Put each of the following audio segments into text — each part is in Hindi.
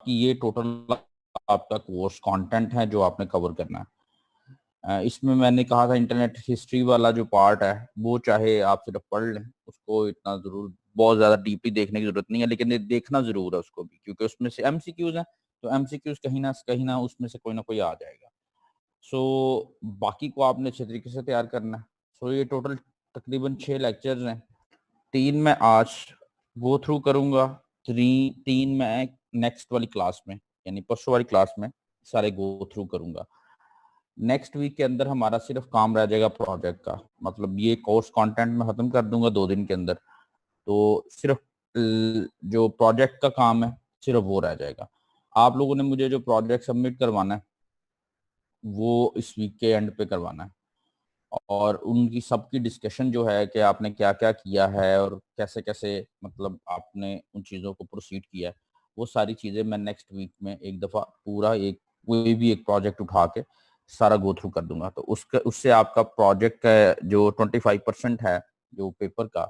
बाकी ये टोटल आपका कोर्स कंटेंट है जो आपने कवर करना है। इसमें मैंने कहा था इंटरनेट हिस्ट्री वाला जो पार्ट है वो चाहे आप सिर्फ पढ़ लें, उसको इतना जरूर बहुत ज्यादा डीपली देखने की जरूरत नहीं है, लेकिन ये देखना जरूर है उसको भी, क्योंकि उसमें से एमसीक्यूज हैं, तो एमसीक्यूज कहीं ना उसमें से कोई ना कोई आ जाएगा। सो बाकी को आपने अच्छे तरीके से तैयार करना है। सो ये टोटल तकरीबन 6 लेक्चर्स हैं। 3 मैं आज गो थ्रू करूंगा, 3 मैं नेक्स्ट वाली क्लास में यानी परसों वाली क्लास में सारे गो थ्रू करूंगा। नेक्स्ट वीक के अंदर हमारा सिर्फ काम रह जाएगा प्रोजेक्ट का, मतलब ये कोर्स कंटेंट मैं खत्म कर दूंगा 2 दिन के अंदर, तो सिर्फ जो प्रोजेक्ट का काम है सिर्फ वो रह जाएगा। आप लोगों ने मुझे जो प्रोजेक्ट सबमिट करवाना है वो इस वीक के एंड पे करवाना है, और उनकी सबकी डिस्कशन जो है कि आपने क्या क्या किया है और कैसे कैसे मतलब आपने उन चीज़ों को प्रोसीड किया है, वो सारी चीज़ें मैं नेक्स्ट वीक में एक दफ़ा पूरा एक कोई भी एक प्रोजेक्ट उठा के सारा गो थ्रू कर दूंगा। तो उससे आपका प्रोजेक्ट का जो 25% है जो पेपर का,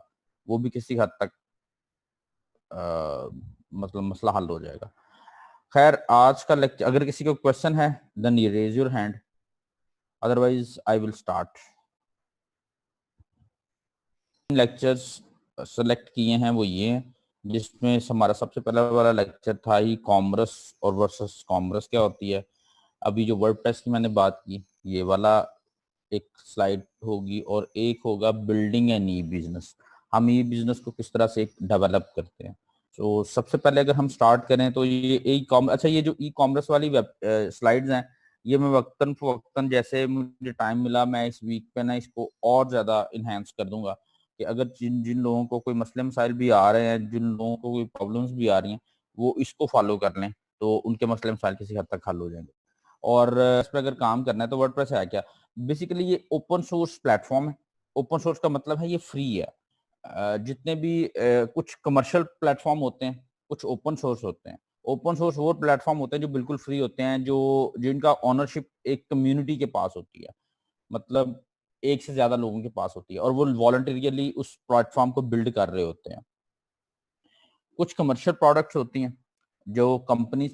वो भी किसी हद तक मतलब मसला हल हो जाएगा। खैर आज का लेक्चर, अगर किसी को क्वेश्चन है then you raise your hand, otherwise I will start. Lectures select किए हैं वो ये हैं, जिसमें हमारा सबसे पहला वाला लेक्चर था ही कॉमर्स और वर्सेस कॉमर्स क्या होती है। अभी जो वर्डप्रेस की मैंने बात की, ये वाला एक स्लाइड होगी, और एक होगा बिल्डिंग एन ई बिजनेस, हम ई बिजनेस को किस तरह से डेवलप करते हैं। तो सबसे पहले अगर हम स्टार्ट करें तो ये ई कॉमर्स, अच्छा ये जो ई कॉमर्स वाली वेब स्लाइड्स हैं, ये मैं वक्तन फवक्तन जैसे मुझे टाइम मिला मैं इस वीक पे ना इसको और ज्यादा इन्हेंस कर दूंगा, कि अगर जिन जिन लोगों को कोई मसले मसाइल भी आ रहे हैं, जिन लोगों को कोई प्रॉब्लम्स भी आ रही हैं, वो इसको फॉलो कर लें तो उनके मसले मसाइल किसी हद तक हल हो जाएंगे। और इस पर अगर काम करना है तो वर्डप्रेस है क्या, बेसिकली ये ओपन सोर्स प्लेटफॉर्म है। ओपन सोर्स का मतलब है ये फ्री है। जितने भी कुछ कमर्शियल प्लेटफॉर्म होते हैं, कुछ ओपन सोर्स होते हैं। ओपन सोर्स वो प्लेटफॉर्म होते हैं जो बिल्कुल फ्री होते हैं, जो जिनका ओनरशिप एक कम्युनिटी के पास होती है, मतलब एक से ज्यादा लोगों के पास होती है, और वो वॉलंटरियली उस प्लेटफॉर्म को बिल्ड कर रहे होते हैं। कुछ कमर्शियल प्रोडक्ट्स होती हैं जो कंपनी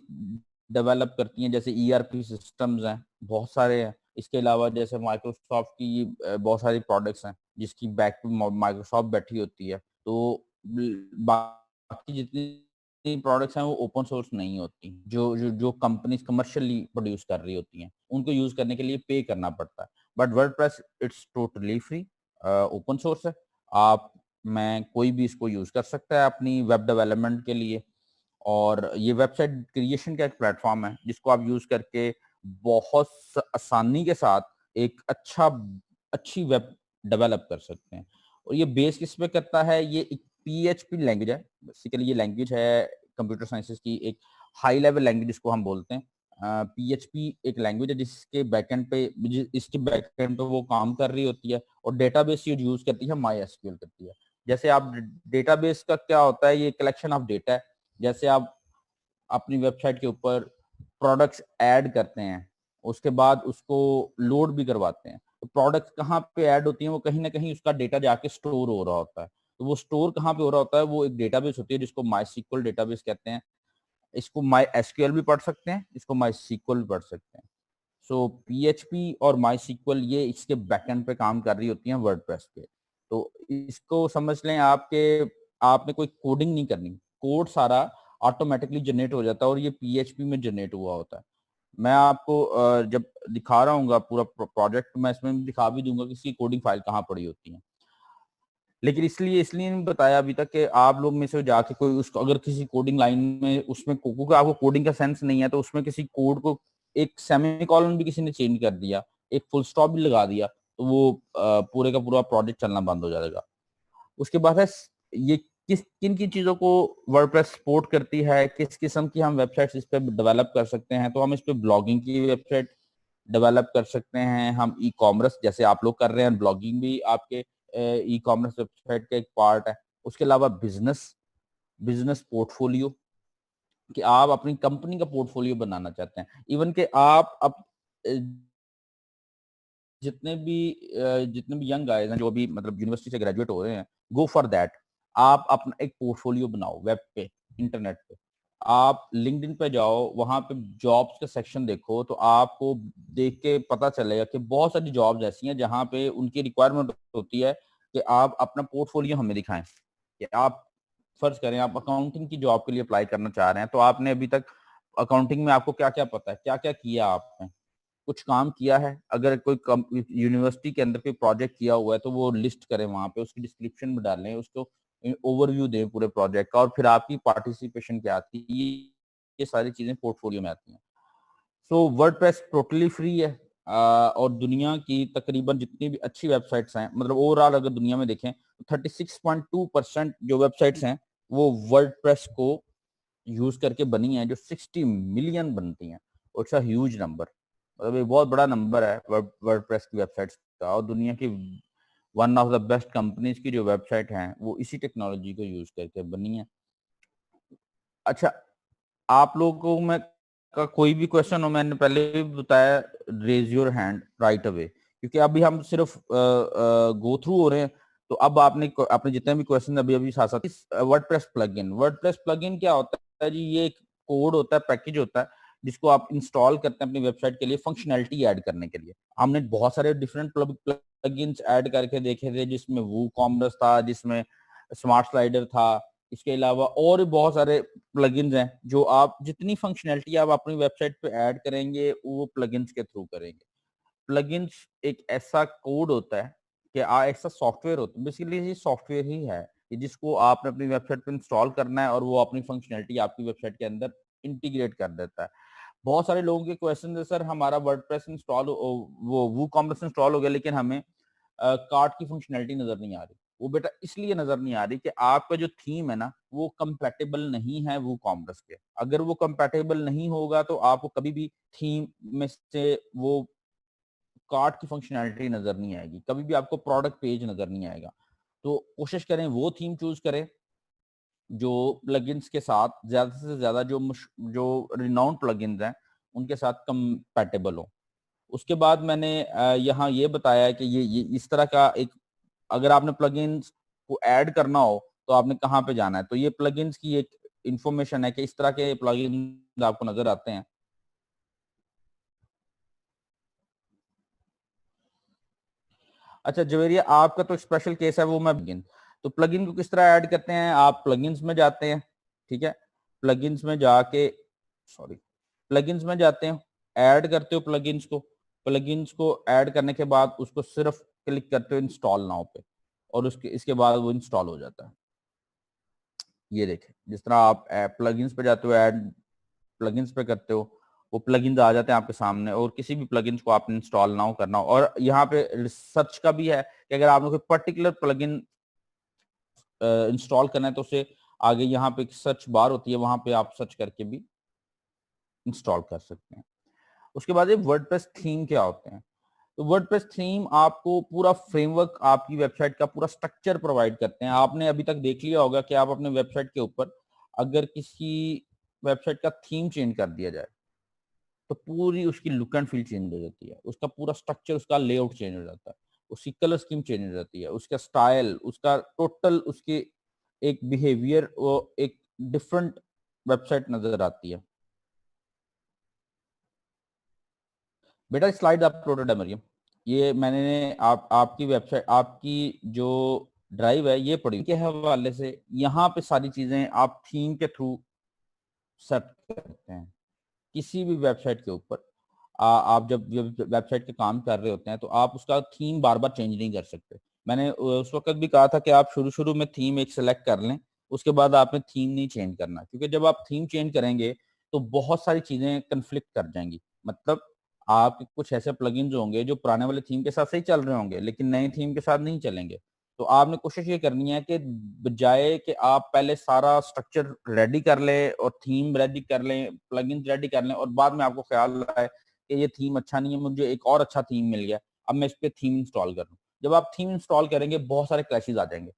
डेवलप करती हैं, जैसे ईआरपी सिस्टम्स हैं, बहुत सारे हैं। इसके अलावा जैसे माइक्रोसॉफ्ट की बहुत सारी प्रोडक्ट्स हैं जिसकी बैक पे माइक्रोसॉफ्ट बैठी होती है। तो बाकी जितनी प्रोडक्ट्स हैं वो ओपन सोर्स नहीं होती, जो जो जो कंपनीज कमर्शियली प्रोड्यूस कर रही होती हैं, उनको यूज करने के लिए पे करना पड़ता है। But WordPress it's totally free, open source है। आप मैं कोई भी इसको यूज कर सकता है अपनी वेब डेवलपमेंट के लिए, और ये वेबसाइट क्रिएशन का एक प्लेटफॉर्म है जिसको आप यूज करके बहुत आसानी के साथ एक अच्छी वेब डेवलप कर सकते हैं। और ये बेस किस पे करता है, ये एक पीएचपी लैंग्वेज है। बेसिकली ये लैंग्वेज है कंप्यूटर साइंसेस की एक हाई लेवल लैंग्वेज जिसको हम बोलते हैं। पीएचपी एक लैंग्वेज है जिसके बैकएंड पे इसके बैकएंड पे वो काम कर रही होती है, और डेटाबेस ये यूज करती है माई एसक्यूएल करती है। जैसे आप डेटाबेस का क्या होता है, ये कलेक्शन ऑफ डेटा है। जैसे आप अपनी वेबसाइट के ऊपर प्रोडक्ट्स ऐड करते हैं, उसके बाद उसको लोड भी करवाते हैं, तो प्रोडक्ट्स कहाँ पे ऐड होती हैं, वो कहीं ना कहीं उसका डेटा जाके स्टोर हो रहा होता है। तो वो स्टोर कहाँ पे हो रहा होता है, वो एक डेटाबेस होती है जिसको माई सीक्वल डेटाबेस कहते हैं। इसको माई एसक्यूएल भी पढ़ सकते हैं, इसको माई सीक्वल भी पढ़ सकते हैं। सो पीएचपी और माई सीक्वल ये इसके बैकएंड पे काम कर रही होती हैं वर्डप्रेस पे। तो इसको समझ लें आपके, आपने कोई कोडिंग नहीं करनी, कोड सारा ऑटोमेटिकली जनरेट हो जाता है, और ये पीएचपी में जनरेट हुआ होता है। मैं आपको जब दिखा रहा हूँ पूरा प्रोजेक्ट, मैं इसमें दिखा भी दूंगा कि इसकी कोडिंग फाइल कहाँ पड़ी होती है। लेकिन इसलिए नहीं बताया अभी तक कि आप लोग में से जाके कोई उसको अगर किसी कोडिंग लाइन में उसमें क्योंकि आपको कोडिंग का सेंस नहीं है, तो उसमें किसी कोड को एक सेमीकोलन भी किसी ने चेंज कर दिया, एक फुल स्टॉप भी लगा दिया, तो वो पूरे का पूरा प्रोजेक्ट चलना बंद हो जाएगा। उसके बाद है ये किस किन किन चीजों को वर्डप्रेस सपोर्ट करती है, किस किस्म की हम वेबसाइट्स इस पे डेवलप कर सकते हैं। तो हम इस पे ब्लॉगिंग की वेबसाइट डेवलप कर सकते हैं, हम ई कॉमर्स जैसे आप लोग कर रहे हैं, ब्लॉगिंग भी आपके ई कॉमर्स वेबसाइट का एक पार्ट है। उसके अलावा बिजनेस बिजनेस पोर्टफोलियो, कि आप अपनी कंपनी का पोर्टफोलियो बनाना चाहते हैं, इवन कि आप अब जितने भी यंग गाइस हैं जो अभी मतलब यूनिवर्सिटी से ग्रेजुएट हो रहे हैं, गो फॉर दैट। आप अपना एक पोर्टफोलियो बनाओ वेब पे, इंटरनेट पे। आप लिंक्डइन पे जाओ, वहां पे जॉब्स का सेक्शन देखो, तो आपको देख के पता चलेगा कि बहुत सारी जॉब्स ऐसी हैं जहां पे उनकी रिक्वायरमेंट होती है कि आप अपना पोर्टफोलियो हमें दिखाएं। कि आप फर्ज करें आप अकाउंटिंग की जॉब के लिए अप्लाई करना चाह रहे हैं, तो आपने अभी तक अकाउंटिंग में आपको क्या क्या पता है, क्या क्या किया आपने, कुछ काम किया है। अगर कोई यूनिवर्सिटी के अंदर कोई प्रोजेक्ट किया हुआ है तो वो लिस्ट करें, वहां पे उसकी डिस्क्रिप्शन में डालें, उसको ओवरव्यू दें पूरे प्रोजेक्ट का, और फिर आपकी पार्टिसिपेशन क्या आती है, ये सारी चीजें पोर्टफोलियो में आती हैं। सो वर्डप्रेस टोटली फ्री है। और दुनिया की तकरीबन जितनी भी अच्छी वेबसाइट्स हैं, मतलब ओवरऑल अगर दुनिया में देखें तो 36.2% जो वेबसाइट्स हैं वो वर्डप्रेस को यूज करके बनी है, जो 60 मिलियन बनती हैं। इट्स अ ह्यूज नंबर, मतलब ये बहुत बड़ा नंबर है वर्डप्रेस की वेबसाइट्स का। और दुनिया की one of the best companies की जो वेबसाइट हैं वो इसी टेक्नोलॉजी को यूज करके बनी है। अच्छा, आप लोगों को मैं का कोई भी क्वेश्चन हो, मैंने पहले भी बताया, raise your hand right away, क्योंकि अभी हम सिर्फ गो थ्रू हो रहे हैं। तो अब आपने आपने जितने भी क्वेश्चन अभी अभी साथ साथ वर्डप्रेस प्लगइन क्या होता है जी? ये एक कोड होता है, पैकेज होता है, जिसको आप इंस्टॉल करते हैं अपनी वेबसाइट के लिए फंक्शनैलिटी ऐड करने के लिए। हमने बहुत सारे डिफरेंट प्लगइन्स ऐड करके देखे थे, जिसमें वो कॉमर्स था, जिसमें स्मार्ट स्लाइडर था, इसके अलावा और भी बहुत सारे प्लगइन्स हैं जो आप जितनी फंक्शनैलिटी आप अपनी वेबसाइट पे ऐड करेंगे वो प्लगइन्स के थ्रू करेंगे। प्लगइन्स एक ऐसा कोड होता है कि ऐसा सॉफ्टवेयर होता है, बेसिकली ये सॉफ्टवेयर ही है कि जिसको आपने अपनी वेबसाइट पे इंस्टॉल करना है और वो अपनी फंक्शनैलिटी आपकी वेबसाइट के अंदर इंटीग्रेट कर देता है। बहुत सारे लोगों के क्वेश्चन है, सर हमारा वर्डप्रेस इंस्टॉल वो वूकॉमर्स इंस्टॉल हो गया, लेकिन हमें कार्ट की फंक्शनैलिटी नजर नहीं आ रही। वो बेटा इसलिए नजर नहीं आ रही कि आपका जो थीम है ना वो कंपैटिबल नहीं है वो कॉमर्स के। अगर वो कंपैटिबल नहीं होगा तो आपको कभी भी थीम में से वो कार्ट की फंक्शनैलिटी नजर नहीं आएगी, कभी भी आपको प्रोडक्ट पेज नजर नहीं आएगा। तो कोशिश करें वो थीम चूज करें जो प्लगइन्स के साथ ज्यादा से ज्यादा जो रिनाउंड प्लगइन्स हैं उनके साथ कंपैटिबल हो। उसके बाद मैंने यहाँ ये बताया है कि ये इस तरह का एक, अगर आपने प्लगइन्स को ऐड करना हो तो आपने कहाँ पे जाना है। तो ये प्लगइन्स की एक इंफॉर्मेशन है कि इस तरह के प्लगइन्स आपको नजर आते हैं। अच्छा जवेरिया, आपका तो स्पेशल केस है, वो मैं प्लगइन, तो प्लगइन को किस तरह ऐड करते हैं? आप प्लगइन्स में जाते हैं, ठीक है, प्लगइन्स में जाके, सॉरी, प्लगइन्स में जाते हैं, ऐड करते हो प्लगइन्स को। प्लगइन्स को ऐड करने के बाद उसको सिर्फ क्लिक करते हो इंस्टॉल नाउ पे, और उसके इसके बाद वो इंस्टॉल हो जाता है। ये देखें, जिस तरह आप प्लगइन्स पे जाते हो, ऐड प्लगइन्स पे करते हो, वो प्लगइन्स आ जाते हैं आपके सामने, और किसी भी प्लगइन्स को आपने इंस्टॉल नाउ करना हो। और यहाँ पे सर्च का भी है कि अगर आपने कोई पर्टिकुलर प्लगइन इंस्टॉल करना है तो उसे आगे यहाँ पे एक सर्च बार होती है, वहां पे आप सर्च करके भी इंस्टॉल कर सकते हैं। उसके बाद ये वर्डप्रेस थीम क्या होते हैं? तो वर्डप्रेस थीम आपको पूरा फ्रेमवर्क, आपकी वेबसाइट का पूरा स्ट्रक्चर प्रोवाइड करते हैं। आपने अभी तक देख लिया होगा कि आप अपने वेबसाइट के ऊपर अगर किसी वेबसाइट का थीम चेंज कर दिया जाए तो पूरी उसकी लुक एंड फील चेंज हो जाती है, उसका पूरा स्ट्रक्चर, उसका लेआउट चेंज हो जाता है, उसकी कलर स्कीम चेंज हो जाती है, उसका स्टाइल, उसका टोटल, उसके एक बिहेवियर, वो एक डिफरेंट वेबसाइट नजर आती है। बेटा स्लाइड अपलोडेड है मरियम, ये मैंने आपकी वेबसाइट, आपकी जो ड्राइव है ये पड़ी के हवाले से, यहाँ पे सारी चीजें आप थीम के थ्रू सेट करते हैं किसी भी वेबसाइट के ऊपर। आप जब वेबसाइट के काम कर रहे होते हैं तो आप उसका थीम बार बार चेंज नहीं कर सकते। मैंने उस वक्त भी कहा था कि आप शुरू शुरू में थीम एक सेलेक्ट कर लें, उसके बाद आपने थीम नहीं चेंज करना, क्योंकि जब आप थीम चेंज करेंगे तो बहुत सारी चीजें कंफ्लिक्ट कर जाएंगी। मतलब आपके कुछ ऐसे प्लगइन्स होंगे जो पुराने वाले थीम के साथ सही चल रहे होंगे लेकिन नए थीम के साथ नहीं चलेंगे। तो आपने कोशिश ये करनी है कि बजाय कि आप पहले सारा स्ट्रक्चर रेडी कर लें और थीम रेडी कर लें, प्लगइन्स रेडी कर लें, और बाद में आपको ख्याल आए कि ये थीम अच्छा नहीं है, मुझे एक और अच्छा थीम मिल गया, अब मैं इस पे थीम इंस्टॉल कर लूं। जब आप थीम इंस्टॉल करेंगे बहुत सारे क्लैशेस आ जाएंगे,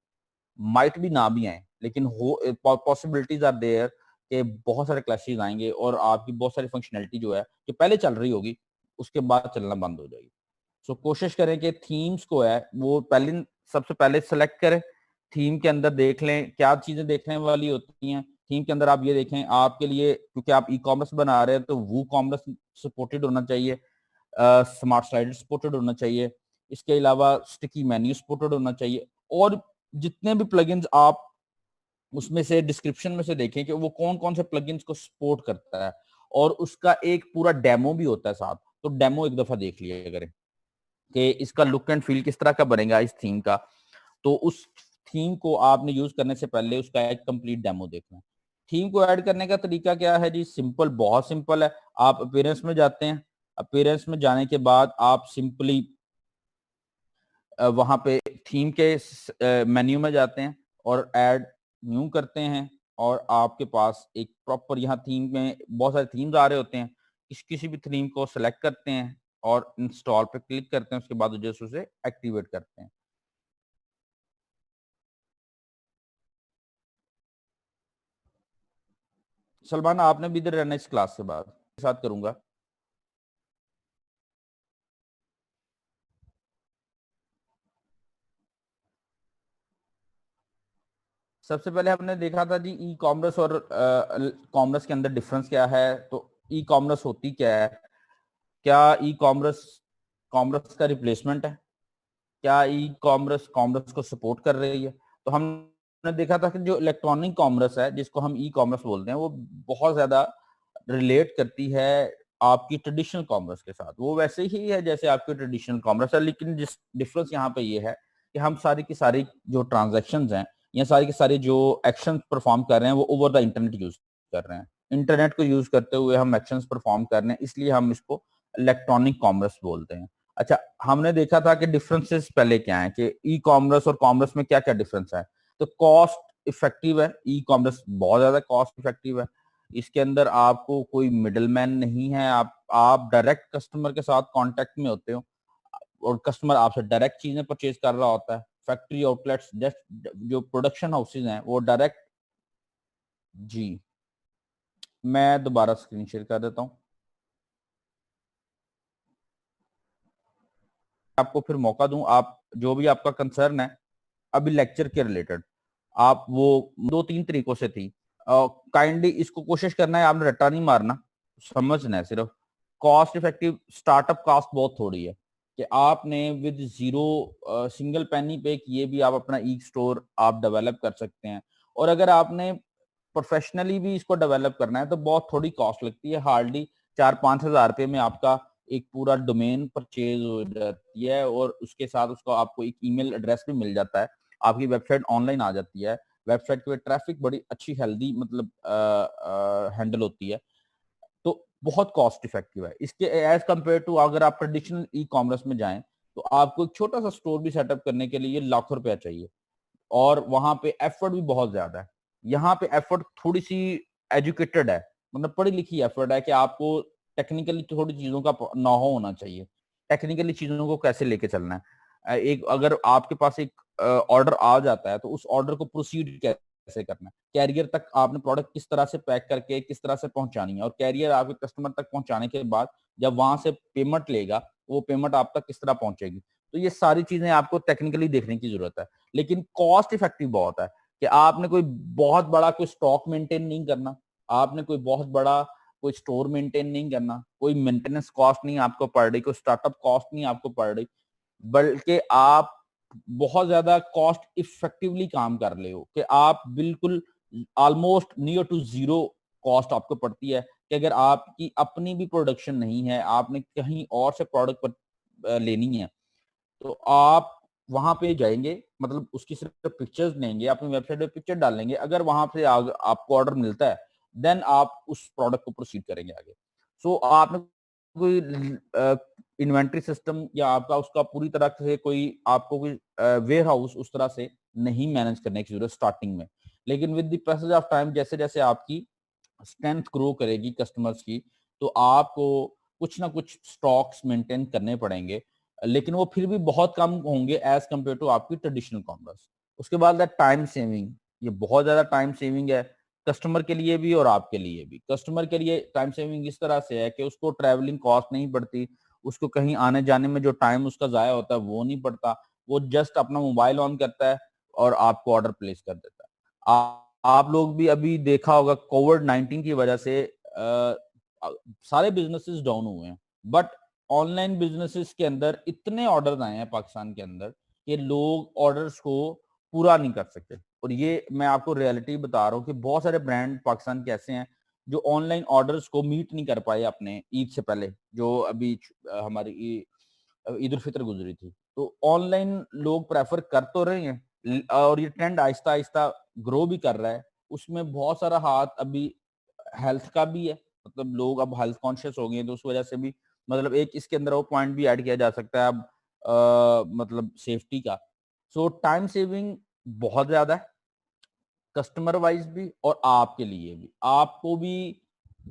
माइट भी ना भी आए, लेकिन हो पॉसिबिलिटीज आर देयर कि बहुत सारे क्लैशेस आएंगे और आपकी बहुत सारी फंक्शनैलिटी जो है जो पहले चल रही होगी उसके बाद चलना बंद हो जाएगी। सो कोशिश करें कि थीम्स को है वो पहले सबसे पहले सेलेक्ट करें, थीम के अंदर देख लें क्या चीजें देखने वाली होती हैं, थीम के अंदर आप ये देखें, आपके लिए क्योंकि आप ई कॉमर्स बना रहे हैं तो वो कॉमर्स सपोर्टेड होना चाहिए, स्मार्ट स्लाइडर सपोर्टेड होना चाहिए, इसके अलावा स्टिकी मेन्यू सपोर्टेड होना चाहिए, और जितने भी प्लगइन्स आप उसमें से डिस्क्रिप्शन में से देखें कि वो कौन कौन से प्लगइन्स को सपोर्ट करता है, और उसका एक पूरा डेमो भी होता है साथ। तो डेमो एक दफा देख लिया करें कि इसका लुक एंड फील किस तरह का बनेगा इस थीम का। तो उस थीम को आपने यूज करने से पहले उसका एक कंप्लीट डेमो देखना है। थीम को ऐड करने का तरीका क्या है जी? सिंपल, बहुत सिंपल है। आप अपीयरेंस में जाते हैं, अपीयरेंस में जाने के बाद आप सिंपली वहां पे थीम के मेन्यू में जाते हैं और ऐड न्यू करते हैं, और आपके पास एक प्रॉपर, यहाँ थीम में बहुत सारे थीम्स आ रहे होते हैं, किसी भी थीम को सिलेक्ट करते हैं और इंस्टॉल पे क्लिक करते हैं, उसके बाद जस्ट उसे एक्टिवेट करते हैं। सलमान, आपने भी इधर रहना इस क्लास के बाद, साथ करूंगा। सबसे पहले हमने देखा था जी ई कॉमर्स और कॉमर्स के अंदर डिफरेंस क्या है। तो ई कॉमर्स होती क्या है? क्या ई कॉमर्स कॉमर्स का रिप्लेसमेंट है? क्या ई कॉमर्स कॉमर्स को सपोर्ट कर रही है? तो हमने देखा था कि जो इलेक्ट्रॉनिक कॉमर्स है, जिसको हम ई कॉमर्स बोलते हैं, वो बहुत ज्यादा रिलेट करती है आपकी ट्रेडिशनल कॉमर्स के साथ। वो वैसे ही है जैसे आपकी ट्रेडिशनल कॉमर्स है, लेकिन जिस डिफरेंस यहाँ पे ये है कि हम सारी की सारी जो ट्रांजेक्शन हैं या सारी की सारी जो एक्शन परफॉर्म कर रहे हैं वो ओवर द इंटरनेट यूज कर रहे हैं। इंटरनेट को यूज करते हुए हम एक्शन परफॉर्म कर रहे हैं, इसलिए हम इसको इलेक्ट्रॉनिक कॉमर्स बोलते हैं। अच्छा, हमने देखा था कि डिफरेंसेस पहले क्या है, कि ई कॉमर्स और कॉमर्स में क्या क्या डिफरेंस है। तो कॉस्ट इफेक्टिव है, ई कॉमर्स बहुत ज्यादा कॉस्ट इफेक्टिव है। इसके अंदर आपको कोई मिडलमैन नहीं है, आप डायरेक्ट कस्टमर के साथ कांटेक्ट में होते हो, और कस्टमर आपसे डायरेक्ट चीजें परचेज कर रहा होता है। फैक्ट्री आउटलेट्स, जो प्रोडक्शन हाउसेज हैं, वो डायरेक्ट। जी, मैं दोबारा स्क्रीन शेयर कर देता हूँ, आपको फिर मौका दूं, आप जो भी आपका कंसर्न है अभी लेक्चर के रिलेटेड, आप वो दो तीन तरीकों से थी, काइंडली इसको कोशिश करना है, आपने रट्टा नहीं मारना, समझना है सिर्फ। कॉस्ट इफेक्टिव स्टार्टअप कॉस्ट बहुत थोड़ी है, कि आपने विद जीरो सिंगल पेनी पे किए भी आप अपना ई स्टोर आप डेवलप कर सकते हैं। और अगर आपने प्रोफेशनली भी इसको डेवलप करना है तो बहुत थोड़ी कॉस्ट लगती है, हार्डली 4-5 हज़ार रुपए में आपका एक पूरा डोमेन परचेज हो जाती है, और उसके साथ उसको आपको एक ईमेल एड्रेस भी मिल जाता है, आपकी वेबसाइट ऑनलाइन आ जाती है। वेबसाइट पे ट्रैफिक बड़ी अच्छी हेल्दी मतलब हैंडल होती है। तो बहुत कॉस्ट इफेक्टिव है इसके एज कम्पेयर टू अगर आप ट्रेडिशनल ई कॉमर्स में जाएं, तो आपको एक छोटा सा स्टोर भी सेटअप करने के लिए लाखों रुपया चाहिए, और वहां पे एफर्ट भी बहुत ज्यादा है। यहाँ पे एफर्ट थोड़ी सी एजुकेटेड है, मतलब पढ़ी लिखी एफर्ट है, कि आपको टेक्निकली थोड़ी चीजों का नॉहो होना चाहिए, टेक्निकली चीजों को कैसे लेके चलना है। एक अगर आपके पास एक ऑर्डर आ जाता है तो उस ऑर्डर को प्रोसीड कैसे करना है, कैरियर तक आपने प्रोडक्ट किस तरह से पैक करके किस तरह से पहुंचानी है, और कैरियर आपके कस्टमर तक पहुंचाने के बाद जब वहां से पेमेंट लेगा, वो पेमेंट आप तक किस तरह पहुंचेगी। तो ये सारी चीजें आपको टेक्निकली देखने की जरूरत है, लेकिन कॉस्ट इफेक्टिव बहुत है, कि आपने कोई बहुत बड़ा कोई स्टॉक मेंटेन नहीं करना, आपने कोई बहुत बड़ा कोई स्टोर मेंटेन नहीं करना, कोई मेंटेनेंस कॉस्ट नहीं आपको पड़ रही, कोई स्टार्टअप कॉस्ट नहीं आपको पड़ रही, बल्कि आप बहुत ज्यादा कॉस्ट इफेक्टिवली काम कर रहे हो, कि आप बिल्कुल almost near to zero cost आपको पड़ती है, कि अगर आपकी अपनी भी प्रोडक्शन नहीं है, आपने कहीं और से प्रोडक्ट पर लेनी है, तो आप वहां पे जाएंगे, मतलब उसकी सिर्फ पिक्चर्स लेंगे, अपनी वेबसाइट पे पिक्चर डालेंगे, अगर वहां से आपको ऑर्डर मिलता है, देन आप उस प्रोडक्ट को प्रोसीड करेंगे आगे। सो आपने कोई इन्वेंट्री सिस्टम या आपका उसका पूरी तरह से कोई आपको कोई वेयर हाउस उस तरह से नहीं मैनेज करने की जरूरत स्टार्टिंग में, लेकिन with the passage of time जैसे जैसे आपकी स्ट्रेंथ ग्रो करेगी कस्टमर्स की, तो आपको कुछ ना कुछ स्टॉक्स मेंटेन करने पड़ेंगे, लेकिन वो फिर भी बहुत कम होंगे एज कम्पेयर टू आपकी ट्रेडिशनल कॉमर्स। उसके बाद टाइम सेविंग, ये बहुत ज्यादा टाइम सेविंग है, कस्टमर के लिए भी और आपके लिए भी। कस्टमर के लिए टाइम सेविंग इस तरह से है कि उसको ट्रैवलिंग कॉस्ट नहीं पड़ती, उसको कहीं आने जाने में जो टाइम उसका जाया होता है वो नहीं पड़ता, वो जस्ट अपना मोबाइल ऑन करता है और आपको ऑर्डर प्लेस कर देता है। आप लोग भी अभी देखा होगा कोविड-19 की वजह से सारे बिजनेसेस डाउन हुए हैं, बट ऑनलाइन बिजनेसेस के अंदर इतने ऑर्डर आए हैं पाकिस्तान के अंदर कि लोग ऑर्डर्स को पूरा नहीं कर सकते। और ये मैं आपको रियलिटी बता रहा हूँ कि बहुत सारे ब्रांड पाकिस्तान के ऐसे हैं जो ऑनलाइन ऑर्डर्स को मीट नहीं कर पाए अपने ईद से पहले, जो अभी हमारी ईद उल फितर गुजरी थी। तो ऑनलाइन लोग प्रेफर कर तो रहे हैं और ये ट्रेंड आहिस्ता आहिस्ता ग्रो भी कर रहा है। उसमें बहुत सारा हाथ अभी हेल्थ का भी है, मतलब लोग अब हेल्थ कॉन्शियस हो गए हैं, तो उस वजह से भी मतलब एक इसके अंदर वो पॉइंट भी ऐड किया जा सकता है अब मतलब सेफ्टी का। सो टाइम सेविंग बहुत ज्यादा है, कस्टमर वाइज भी और आपके लिए भी। आपको भी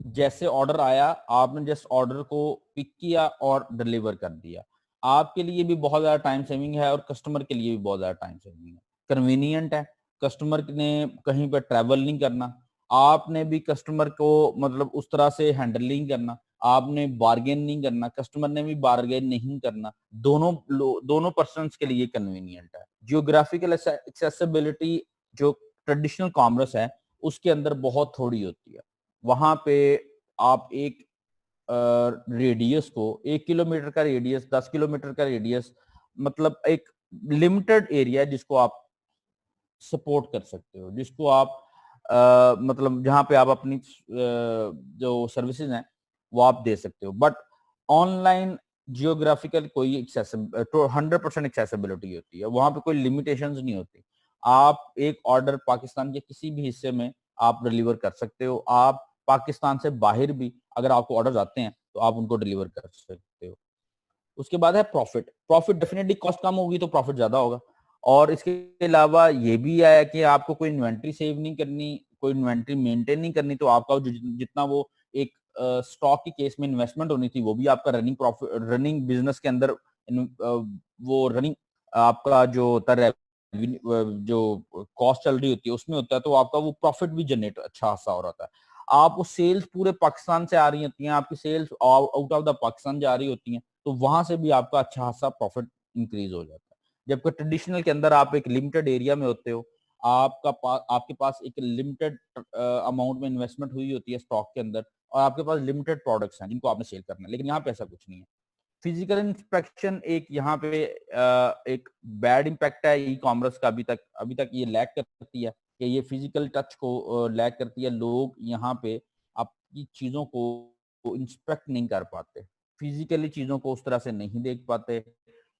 जैसे ऑर्डर आया, आपने जस्ट ऑर्डर को पिक किया और डिलीवर कर दिया। आपके लिए भी बहुत ज्यादा टाइम सेविंग है और कस्टमर के लिए भी बहुत ज्यादा टाइम सेविंग है। कन्वीनियंट है, कस्टमर ने कहीं पर ट्रैवल नहीं करना, आपने भी कस्टमर को मतलब उस तरह से हैंडल नहीं करना, आपने बार्गेन नहीं करना, कस्टमर ने भी बार्गेन नहीं करना। दोनों पर्सन्स के लिए कन्वीनियंट है। जियोग्राफिकल एक्सेसिबिलिटी जो ट्रेडिशनल कॉमर्स है उसके अंदर बहुत थोड़ी होती है। वहां पे आप एक रेडियस को 1 किलोमीटर का रेडियस, 10 किलोमीटर का रेडियस, मतलब एक लिमिटेड एरिया है जिसको आप सपोर्ट कर सकते हो, जिसको आप मतलब जहां पे आप अपनी जो सर्विसेज हैं वो आप दे सकते हो। बट ऑनलाइन जियोग्राफिकल कोई 100% एक्सेसिबिलिटी होती है, वहां पे कोई लिमिटेशंस नहीं होती। आप एक ऑर्डर पाकिस्तान के किसी भी हिस्से में आप डिलीवर कर सकते हो। आप पाकिस्तान से बाहर भी अगर आपको ऑर्डर आते हैं तो आप उनको डिलीवर कर सकते हो। उसके बाद है प्रॉफिट। प्रॉफिट डेफिनेटली, कॉस्ट कम होगी तो प्रॉफिट ज्यादा होगा। और इसके अलावा ये भी है कि आपको कोई इन्वेंट्री सेव नहीं करनी, कोई इन्वेंट्री मेंटेन नहीं करनी, तो आपका जितना वो एक स्टॉक के केस में इन्वेस्टमेंट होनी थी वो भी आपका रनिंग प्रॉफिट, रनिंग बिजनेस के अंदर वो रनिंग आपका जो होता है जो कॉस्ट चल रही होती है उसमें होता है, तो आपका वो प्रॉफिट भी जनरेट अच्छा खासा हो रहा है। आप वो सेल्स पूरे पाकिस्तान से आ रही होती हैं, आपकी sales out of the Pakistan जा रही होती हैं, तो वहां से भी आपका अच्छा खासा प्रॉफिट इंक्रीज हो जाता है। जबकि ट्रेडिशनल के अंदर आप एक लिमिटेड एरिया में होते हो, आपके पास एक लिमिटेड अमाउंट में इन्वेस्टमेंट हुई होती है स्टॉक के अंदर, और आपके पास लिमिटेड प्रोडक्ट्स हैं जिनको आपने सेल करना है। लेकिन यहाँ पे ऐसा कुछ नहीं है। फिजिकल इंस्पेक्शन एक यहाँ पे एक बैड इम्पैक्ट है ई कॉमर्स का। अभी तक ये लैक करती है कि ये फिजिकल टच को लैक करती है। लोग यहाँ पे आपकी चीजों को इंस्पेक्ट नहीं कर पाते, फिजिकली चीजों को उस तरह से नहीं देख पाते।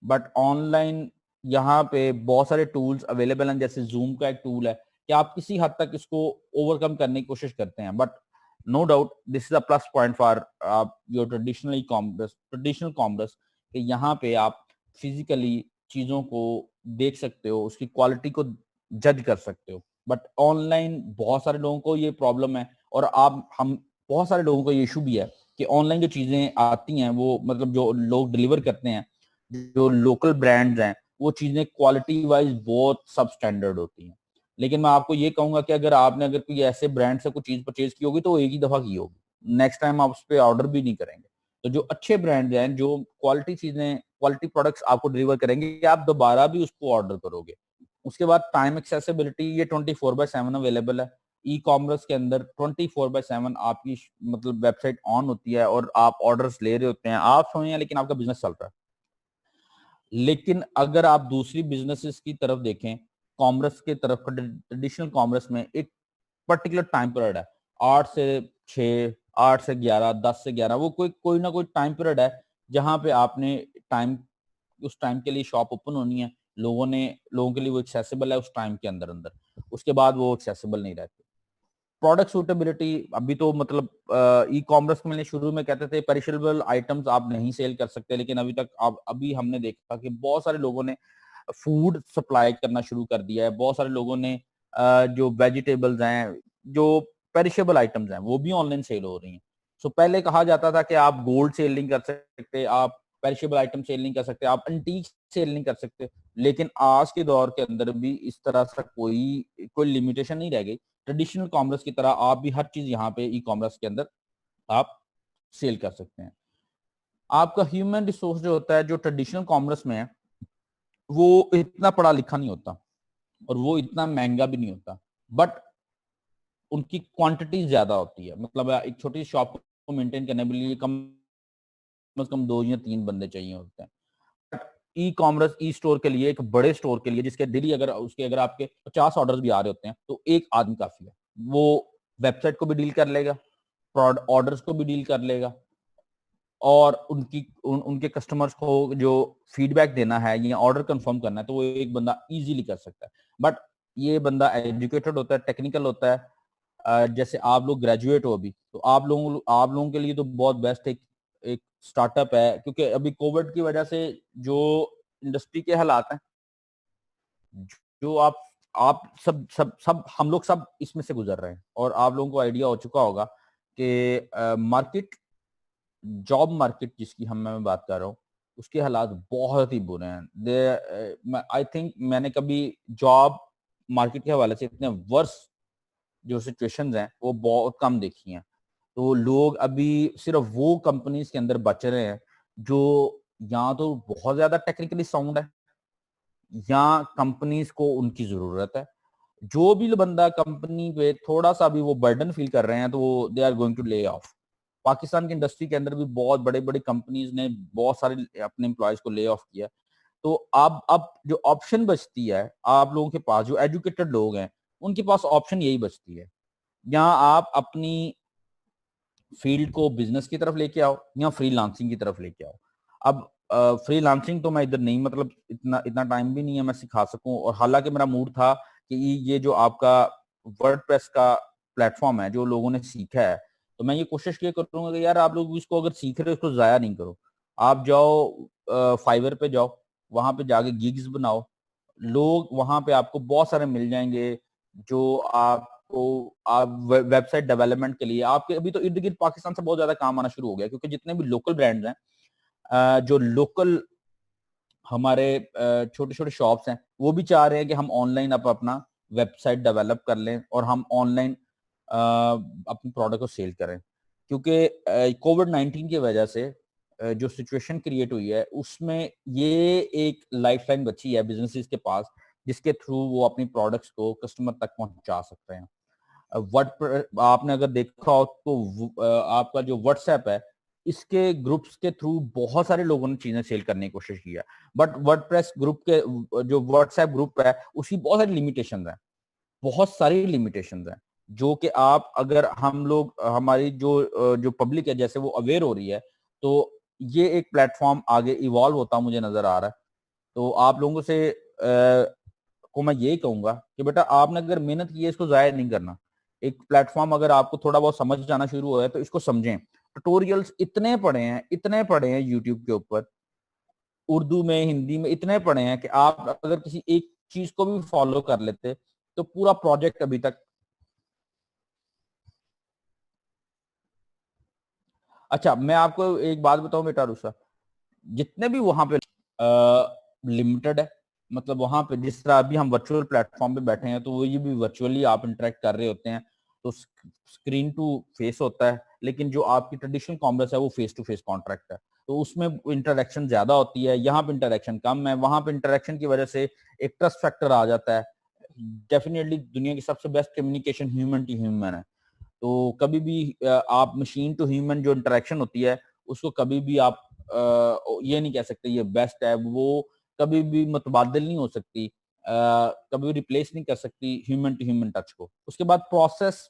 बट ऑनलाइन यहाँ पे बहुत सारे टूल्स अवेलेबल हैं, जैसे जूम का एक टूल है कि आप किसी हद तक इसको ओवरकम करने की कोशिश करते हैं। But no doubt this is a plus point for your traditional commerce, कि यहाँ पे आप फिजिकली चीजों को देख सकते हो, उसकी क्वालिटी को जज कर सकते हो। बट ऑनलाइन बहुत सारे लोगों को ये प्रॉब्लम है, और आप हम बहुत सारे लोगों को ये इशू भी है कि ऑनलाइन जो चीजें आती हैं वो मतलब जो लोग डिलीवर करते हैं, जो लोकल ब्रांड्स हैं, वो चीजें क्वालिटी वाइज बहुत सब स्टैंडर्ड होती हैं। लेकिन मैं आपको ये कहूंगा कि अगर कोई ऐसे ब्रांड से कोई चीज परचेज की होगी तो वो एक ही दफा की होगी, नेक्स्ट टाइम आप उस पर ऑर्डर भी नहीं करेंगे। तो जो अच्छे ब्रांड हैं, जो क्वालिटी प्रोडक्ट्स आपको डिलीवर करेंगे, आप दोबारा भी उसको ऑर्डर करोगे। उसके बाद टाइम एक्सेसिबिलिटी, ये 24/7 अवेलेबल है। ई कॉमर्स के अंदर 24/7 आपकी मतलब वेबसाइट ऑन होती है और आप ऑर्डर्स ले रहे होते हैं, आप सोए हैं लेकिन आपका बिजनेस चल रहा है। लेकिन अगर आप दूसरी बिजनेसेस की तरफ देखें, कॉमर्स की तरफ, ट्रेडिशनल कॉमर्स में एक पर्टिकुलर टाइम पीरियड है, 8 से 6, 8 से 11, 10 से 11, वो कोई कोई ना कोई टाइम पीरियड है जहां पे आपने टाइम उस टाइम के लिए शॉप ओपन होनी है। लोगों के लिए वो एक्सेसिबल है उस टाइम के अंदर अंदर, उसके बाद वो एक्सेसिबल नहीं रहती। प्रोडक्ट सूटेबिलिटी, अभी तो मतलब ई कॉमर्स में शुरू में कहते थे पेरिशेबल आइटम्स आप नहीं सेल कर सकते, लेकिन अभी हमने देखा कि बहुत सारे लोगों ने फूड सप्लाई करना शुरू कर दिया है। बहुत सारे लोगों ने जो वेजिटेबल्स हैं, जो पेरिशेबल आइटम्स हैं, वो भी ऑनलाइन सेल हो रही हैं। सो पहले कहा जाता था कि आप गोल्ड सेल नहीं कर सकते, आप पेरिशेबल आइटम सेल नहीं कर सकते, आप एंटीक सेल नहीं कर सकते। लेकिन आज के दौर के अंदर भी इस तरह से कोई कोई लिमिटेशन नहीं रह गई। ट्रेडिशनल कॉमर्स की तरह आप भी हर चीज यहाँ पे ई कॉमर्स के अंदर आप सेल कर सकते हैं। आपका ह्यूमन रिसोर्स जो होता है, जो ट्रेडिशनल कॉमर्स में है, वो इतना पढ़ा लिखा नहीं होता और वो इतना महंगा भी नहीं होता। बट उनकी क्वांटिटी ज्यादा होती है। मतलब एक छोटी सी शॉप को मेंटेन करने के लिए कम से कम 2 या 3 बंदे चाहिए होते हैं। ई कॉमर्स ई स्टोर के लिए, एक बड़े स्टोर के लिए जिसके डेली अगर आपके 50 ऑर्डर्स भी आ रहे होते हैं तो एक आदमी काफी है। वो वेबसाइट को भी डील कर लेगा, ऑर्डर्स को भी डील कर लेगा, और उनके कस्टमर्स को जो फीडबैक देना है या ऑर्डर कंफर्म करना है तो वो एक बंदा इजीली कर सकता है। बट ये बंदा एजुकेटेड होता है, टेक्निकल होता है। जैसे आप लोग ग्रेजुएट हो अभी, तो आप लोगों के लिए तो बहुत बेस्ट एक एक स्टार्टअप है, क्योंकि अभी कोविड की वजह से जो इंडस्ट्री के हालात हैं, जो आप सब सब सब हम लोग सब इसमें से गुजर रहे हैं, और आप लोगों को आइडिया हो चुका होगा कि मार्केट, जॉब मार्केट जिसकी मैं बात कर रहा हूँ, उसके हालात बहुत ही बुरे हैं। आई थिंक मैंने कभी जॉब मार्केट के हवाले से इतने वर्स जो सिचुएशंस हैं वो बहुत कम देखी हैं। तो लोग अभी सिर्फ वो कंपनीज के अंदर बच रहे हैं जो या तो बहुत ज्यादा टेक्निकली साउंड है, या कंपनीज को उनकी जरूरत है। जो भी बंदा कंपनी पे थोड़ा सा भी वो बर्डन फील कर रहे हैं तो वो they are going to lay off. Pakistan की इंडस्ट्री के अंदर भी बहुत बड़े बड़े कंपनीज ने बहुत सारे अपने एम्प्लॉयज को ले ऑफ किया। तो अब जो ऑप्शन बचती है आप लोगों के पास, जो एजुकेटेड लोग हैं उनके पास ऑप्शन यही बचती है, या आप अपनी फील्ड को बिजनेस की तरफ लेके आओ या फ्रीलांसिंग की तरफ लेके आओ। अब फ्रीलांसिंग तो मैं इधर नहीं, मतलब इतना इतना टाइम भी नहीं है मैं सिखा सकूं, और हालांकि मेरा मूड था कि ये जो आपका वर्डप्रेस का प्लेटफॉर्म है जो लोगों ने सीखा है, तो मैं ये कोशिश किया करूंगा कि यार आप लोग इसको अगर सीख रहे हो इसको जाया नहीं करो। आप जाओ फाइवर पे जाओ, वहां पे जाके गिग्स बनाओ। लोग वहां पे आपको बहुत सारे मिल जाएंगे जो आपको आप वेबसाइट डेवलपमेंट के लिए, आपके अभी तो इर्द गिर्द पाकिस्तान से बहुत ज्यादा काम आना शुरू हो गया, क्योंकि जितने भी लोकल ब्रांड्स हैं, जो लोकल हमारे छोटे छोटे शॉप्स हैं, वो भी चाह रहे हैं कि हम ऑनलाइन अपना वेबसाइट डेवलप कर लें और हम ऑनलाइन अपने प्रोडक्ट को सेल करें। क्योंकि कोविड 19 की वजह से जो सिचुएशन क्रिएट हुई है उसमें ये एक लाइफलाइन बची है बिजनेसेस के पास, जिसके थ्रू वो अपनी प्रोडक्ट्स को कस्टमर तक पहुंचा सकते हैं। आपने अगर देखा हो तो आपका जो व्हाट्सएप है, इसके ग्रुप्स के थ्रू बहुत सारे लोगों ने चीजें सेल करने की कोशिश की है। बट वर्डप्रेस ग्रुप के जो व्हाट्सएप ग्रुप है उसकी बहुत सारी लिमिटेशन है, बहुत सारी लिमिटेशन है, जो कि आप अगर हम लोग हमारी जो पब्लिक है जैसे वो अवेयर हो रही है, तो ये एक प्लेटफॉर्म आगे इवॉल्व होता मुझे नजर आ रहा है। तो आप लोगों से को मैं यही कहूंगा कि बेटा आपने अगर मेहनत की है इसको जाया नहीं करना। एक प्लेटफॉर्म अगर आपको थोड़ा बहुत समझ जाना शुरू हुआ है तो इसको समझें। ट्यूटोरियल्स इतने पड़े हैं यूट्यूब के ऊपर, उर्दू में हिंदी में इतने पड़े हैं कि आप अगर किसी एक चीज को भी फॉलो कर लेते तो पूरा प्रोजेक्ट अभी तक। अच्छा मैं आपको एक बात बताऊं बेटा रुसा, जितने भी वहां पे लिमिटेड है, मतलब वहां पे जिस तरह अभी हम वर्चुअल प्लेटफॉर्म पे बैठे हैं तो वो ये भी वर्चुअली आप इंटरेक्ट कर रहे होते हैं, तो स्क्रीन टू फेस होता है, लेकिन जो आपकी ट्रेडिशनल कॉमर्स है वो फेस टू फेस कॉन्ट्रैक्ट है, तो उसमें इंटरेक्शन ज्यादा होती है। यहाँ पे इंटरेक्शन कम है, वहां पे इंटरेक्शन की वजह से एक ट्रस्ट फैक्टर आ जाता है। डेफिनेटली दुनिया की सबसे best communication human to human है। तो कभी भी आप मशीन टू ह्यूमन जो इंटरेक्शन होती है उसको कभी भी आप ये नहीं कह सकते ये बेस्ट है, वो कभी भी मुतबादल नहीं हो सकती, कभी भी रिप्लेस नहीं कर सकती ह्यूमन टू ह्यूमन टच को। उसके बाद प्रोसेस,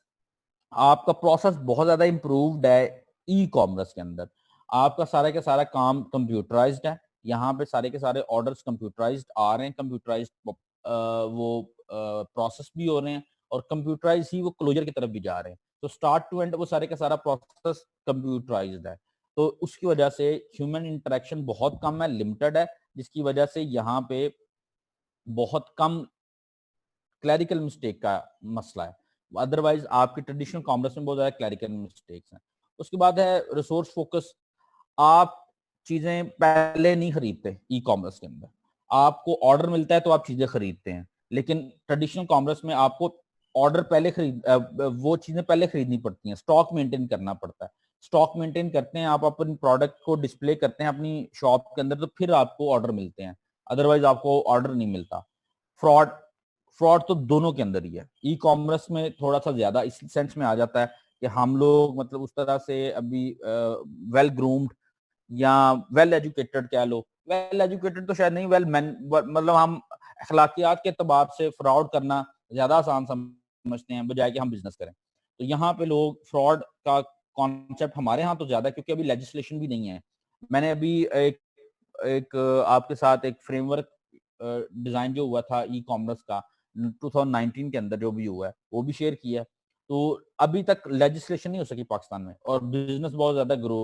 आपका प्रोसेस बहुत ज्यादा इंप्रूव्ड है ई कॉमर्स के अंदर। आपका सारा का सारा काम कंप्यूटराइज्ड है, यहाँ पे सारे के सारे ऑर्डर्स कंप्यूटराइज्ड आ रहे हैं, कंप्यूटराइज्ड वो प्रोसेस भी हो रहे हैं, और कंप्यूटराइज ही वो क्लोजर की तरफ भी जा रहे हैं। तो स्टार्ट टू एंड वो सारे का सारा प्रोसेस कंप्यूटराइज्ड है। तो उसकी वजह से ह्यूमन इंटरेक्शन बहुत कम है, लिमिटेड है, जिसकी वजह से यहाँ पे बहुत कम क्लैरिकल मिस्टेक का मसला है। अदरवाइज आपकी ट्रेडिशनल कॉमर्स में बहुत ज्यादा क्लैरिकल मिस्टेक्स हैं। उसके बाद है रिसोर्स फोकस। आप चीजें पहले नहीं खरीदते ई कॉमर्स के अंदर, आपको ऑर्डर मिलता है तो आप चीजें खरीदते हैं। लेकिन ट्रेडिशनल कॉमर्स में आपको ऑर्डर पहले वो चीजें पहले खरीदनी पड़ती हैं, स्टॉक मेंटेन करना पड़ता है। स्टॉक मेंटेन करते हैं आप, अपने प्रोडक्ट को डिस्प्ले करते हैं अपनी शॉप के अंदर, तो फिर आपको ऑर्डर मिलते हैं, अदरवाइज आपको ऑर्डर नहीं मिलता। फ्रॉड फ्रॉड तो दोनों के अंदर ही है। ई कॉमर्स में थोड़ा सा ज्यादा इस सेंस में आ जाता है कि हम लोग मतलब उस तरह से अभी वेल ग्रूम्ड या वेल एजुकेटेड कह लो, वेल एजुकेटेड तो शायद नहीं, वेल मैन मतलब हम अखलाकियात के एतबार से फ्रॉड करना ज्यादा आसान समझते हैं बजाय कि हम बिजनेस करें। तो यहाँ पे लोग फ्रॉड का कॉन्सेप्ट हमारे यहाँ तो ज्यादा है क्योंकि अभी लेजिस्लेशन भी नहीं है। मैंने अभी एक एक आपके साथ एक फ्रेमवर्क डिजाइन जो हुआ था ई कॉमर्स का 2019 के अंदर जो भी हुआ है वो भी शेयर किया है। तो अभी तक लेजिस्लेशन नहीं हो सकी पाकिस्तान में और बिजनेस बहुत ज्यादा ग्रो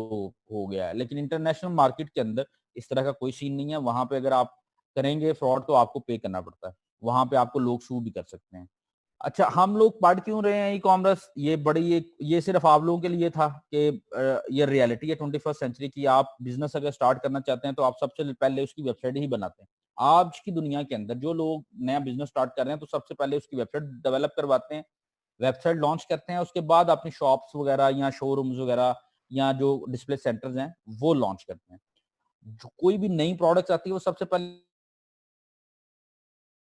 हो गया है, लेकिन इंटरनेशनल मार्केट के अंदर इस तरह का कोई सीन नहीं है। वहां पे अगर आप करेंगे फ्रॉड तो आपको पे करना पड़ता है, वहां पे आपको लोग सू भी कर सकते हैं। अच्छा, हम लोग पढ़ क्यों रहे हैं ई कॉमर्स? ये बड़ी एक ये सिर्फ आप लोगों के लिए था कि ये रियलिटी है 21st सेंचुरी की। आप बिजनेस अगर स्टार्ट करना चाहते हैं तो आप सबसे पहले उसकी वेबसाइट ही बनाते हैं। आज की दुनिया के अंदर जो लोग नया बिजनेस स्टार्ट कर रहे हैं तो सबसे पहले उसकी वेबसाइट डेवलप करवाते हैं, वेबसाइट लॉन्च करते हैं, उसके बाद अपनी शॉप्स वगैरह या शोरूम्स वगैरह या जो डिस्प्ले सेंटर्स हैं वो लॉन्च करते हैं। जो कोई भी नई प्रोडक्ट्स आती है वो सबसे पहले